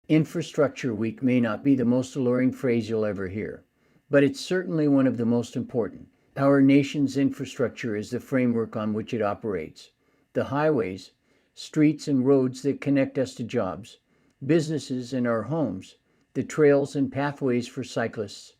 Infrastructure Week may not be the most alluring phrase you'll ever hear, but it's certainly one of the most important. Our nation's infrastructure is the framework on which it operates. The highways, streets, and roads that connect us to jobs, businesses, and our homes, the trails and pathways for cyclists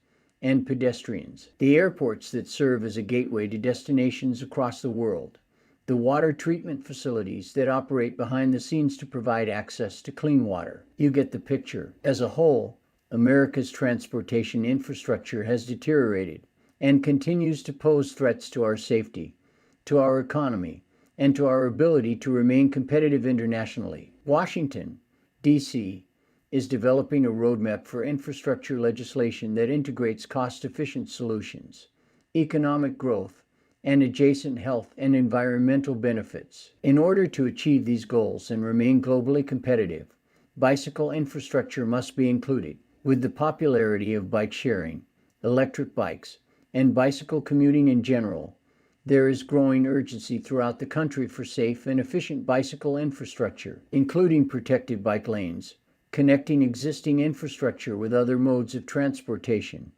and pedestrians, the airports that serve as a gateway to destinations across the world, the water treatment facilities that operate behind the scenes to provide access to clean water. You get the picture. As a whole, America's transportation infrastructure has deteriorated and continues to pose threats to our safety, to our economy, and to our ability to remain competitive internationally. Washington, D.C., is developing a roadmap for infrastructure legislation that integrates cost-efficient solutions, economic growth, and adjacent health and environmental benefits. In order to achieve these goals and remain globally competitive, bicycle infrastructure must be included. With the popularity of bike sharing, electric bikes, and bicycle commuting in general, there is growing urgency throughout the country for safe and efficient bicycle infrastructure, including protected bike lanes, connecting existing infrastructure with other modes of transportation,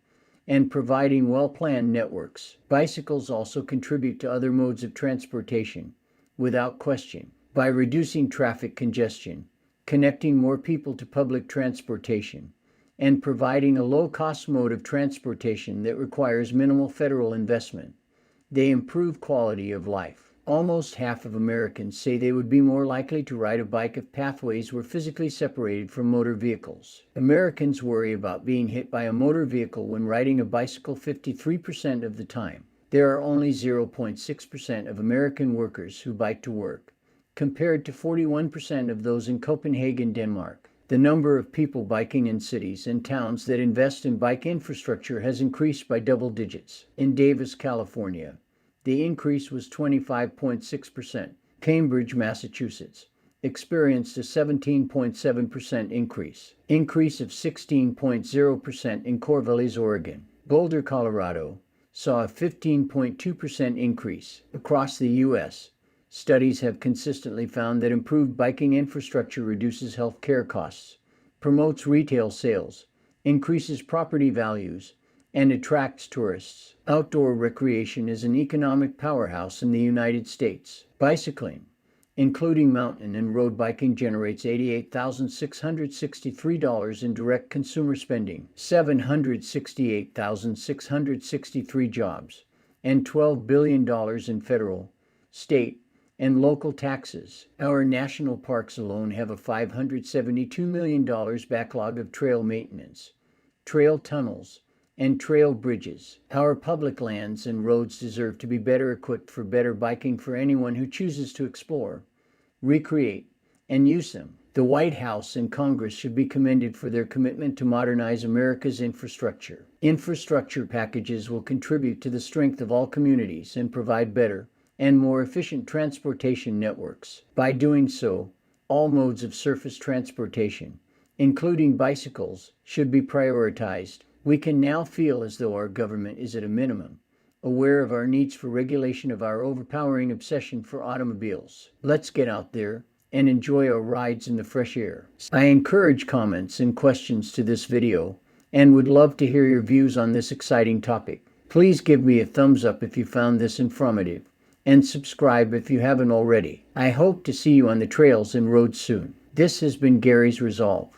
and providing well-planned networks. Bicycles also contribute to other modes of transportation, without question, by reducing traffic congestion, connecting more people to public transportation, and providing a low-cost mode of transportation that requires minimal federal investment. They improve quality of life. Almost half of Americans say they would be more likely to ride a bike if pathways were physically separated from motor vehicles. Americans worry about being hit by a motor vehicle when riding a bicycle 53% of the time. There are only 0.6% of American workers who bike to work, compared to 41% of those in Copenhagen, Denmark. The number of people biking in cities and towns that invest in bike infrastructure has increased by double digits. In Davis, California, the increase was 25.6%. Cambridge, Massachusetts, experienced a 17.7% increase of 16.0% in Corvallis, Oregon. Boulder, Colorado, saw a 15.2% increase. Across the U.S., studies have consistently found that improved biking infrastructure reduces health care costs, promotes retail sales, increases property values, and attracts tourists. Outdoor recreation is an economic powerhouse in the United States. Bicycling, including mountain and road biking, generates $88,663 in direct consumer spending, 768,663 jobs, and $12 billion in federal, state, and local taxes. Our national parks alone have a $572 million backlog of trail maintenance, trail tunnels, and trail bridges. Our public lands and roads deserve to be better equipped for better biking for anyone who chooses to explore, recreate, and use them. The White House and Congress should be commended for their commitment to modernize America's infrastructure. Infrastructure packages will contribute to the strength of all communities and provide better and more efficient transportation networks. By doing so, all modes of surface transportation, including bicycles, should be prioritized. We can now feel as though our government is at a minimum, aware of our needs for regulation of our overpowering obsession for automobiles. Let's get out there and enjoy our rides in the fresh air. I encourage comments and questions to this video and would love to hear your views on this exciting topic. Please give me a thumbs up if you found this informative and subscribe if you haven't already. I hope to see you on the trails and roads soon. This has been Gary's Resolve.